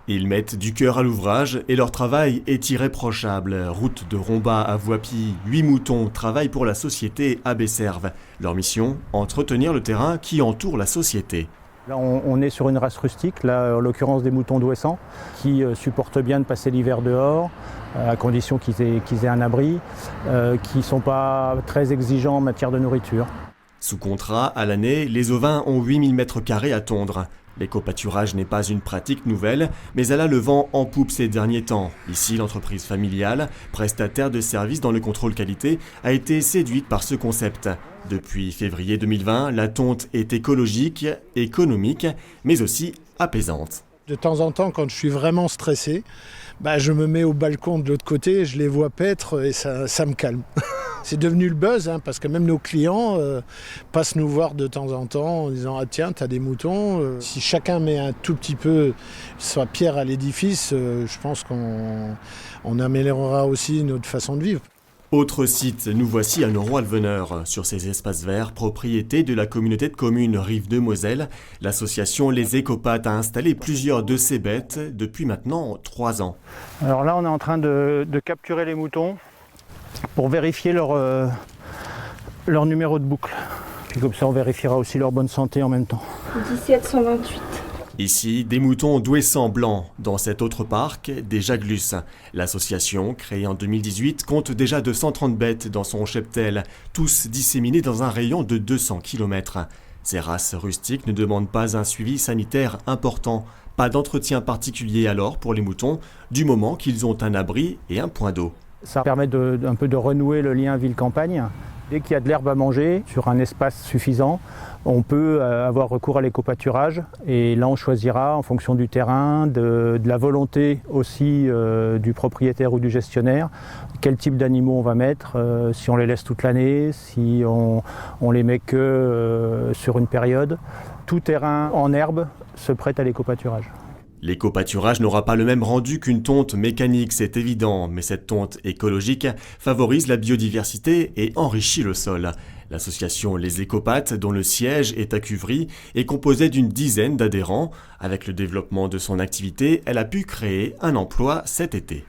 Ils mettent du cœur à l'ouvrage et leur travail est irréprochable. Route de Rombat à Voipy, 8 moutons travaillent pour la société à Besserve. Leur mission, entretenir le terrain qui entoure la société. Là, on est sur une race rustique, là, en l'occurrence des moutons d'Ouessant, qui supportent bien de passer l'hiver dehors, à condition qu'ils aient un abri, qui ne sont pas très exigeants en matière de nourriture. Sous contrat, à l'année, les ovins ont 8000 m² à tondre. L'éco-pâturage n'est pas une pratique nouvelle, mais elle a le vent en poupe ces derniers temps. Ici, l'entreprise familiale, prestataire de services dans le contrôle qualité, a été séduite par ce concept. Depuis février 2020, la tonte est écologique, économique, mais aussi apaisante. De temps en temps, quand je suis vraiment stressé, je me mets au balcon de l'autre côté, je les vois paître et ça me calme. C'est devenu le buzz, parce que même nos clients passent nous voir de temps en temps en disant « Ah tiens, t'as des moutons ». Si chacun met un tout petit peu sa pierre à l'édifice, je pense qu'on améliorera aussi notre façon de vivre. Autre site, nous voici à Noroy-le-Veneur. Sur ces espaces verts, propriété de la communauté de communes Rive de Moselle, l'association Les Écopathes a installé plusieurs de ces bêtes depuis maintenant 3 ans. Alors là, on est en train de capturer les moutons pour vérifier leur numéro de boucle. Puis comme ça, on vérifiera aussi leur bonne santé en même temps. 1728. Ici, des moutons d'Ouessant blancs. Dans cet autre parc, des jaglus. L'association, créée en 2018, compte déjà 230 bêtes dans son cheptel, tous disséminés dans un rayon de 200 km. Ces races rustiques ne demandent pas un suivi sanitaire important. Pas d'entretien particulier alors pour les moutons, du moment qu'ils ont un abri et un point d'eau. Ça permet un peu de renouer le lien ville-campagne. Dès qu'il y a de l'herbe à manger sur un espace suffisant, on peut avoir recours à l'éco-pâturage et là on choisira en fonction du terrain, de la volonté aussi du propriétaire ou du gestionnaire, quel type d'animaux on va mettre, si on les laisse toute l'année, si on les met que sur une période. Tout terrain en herbe se prête à l'éco-pâturage. L'éco-pâturage n'aura pas le même rendu qu'une tonte mécanique, c'est évident, mais cette tonte écologique favorise la biodiversité et enrichit le sol. L'association Les Écopathes, dont le siège est à Cuvry, est composée d'une dizaine d'adhérents. Avec le développement de son activité, elle a pu créer un emploi cet été.